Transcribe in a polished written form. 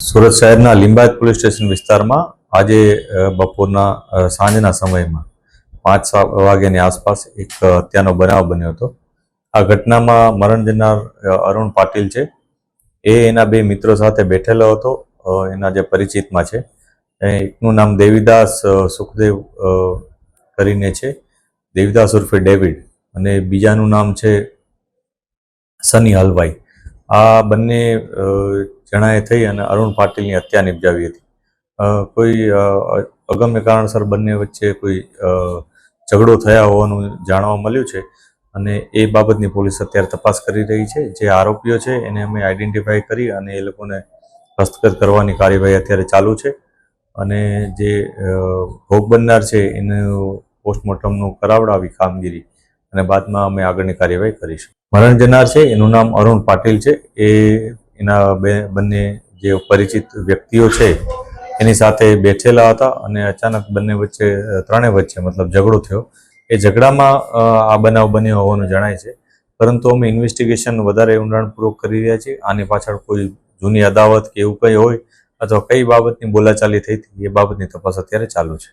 સુરત શહેરના Limbayat police station વિસ્તારમાં આજે બપોરના સાંજના સમયમાં 5 વાગ્યાની આસપાસ એક હત્યાનો બનાવ બન્યો હતો. આ ઘટનામાં મરણ જનાર અરુણ પાટીલ છે. એ એના બે મિત્રો સાથે બેઠેલો હતો. એના જે પરિચિતમાં છે, એકનું નામ દેવીદાસ સુખદેવ કરીને છે, દેવીદાસ ઉર્ફે ડેવિડ, અને બીજાનું નામ છે સની હલવાઈ. આ બંને જણાએ થઈ અને અરુણ પાટીલની હત્યા નિપજાવી હતી. કોઈ અગમ્ય કારણસર બંને વચ્ચે કોઈ ઝઘડો થયા હોવાનું જાણવા મળ્યું છે અને એ બાબતની પોલીસ અત્યારે તપાસ કરી રહી છે. જે આરોપીઓ છે એને અમે આઈડેન્ટિફાઈ કરી અને એ લોકોને હસ્તગત કરવાની કાર્યવાહી અત્યારે ચાલુ છે. અને જે ભોગ બનનાર છે એનું પોસ્ટમોર્ટમનું કરાવડાવી કામગીરી અને બાદમાં અમે આગળની કાર્યવાહી કરીશું. મરણ જનાર છે એનું નામ અરુણ પાટીલ છે. એના બંને જે પરિચિત વ્યક્તિઓ છે એની સાથે બેઠેલા હતા અને અચાનક ત્રણેય વચ્ચે મતલબ ઝઘડો થયો. એ ઝઘડામાં આ બનાવ બન્યો હોવાનું જણાય છે, પરંતુ અમે ઇન્વેસ્ટિગેશન વધારે ઊંડાણપૂર્વક કરી રહ્યા છીએ. આની પાછળ કોઈ જૂની અદાવત કે એવું કંઈ હોય અથવા કઈ બાબતની બોલાચાલી થઈ હતી એ બાબતની તપાસ અત્યારે ચાલુ છે.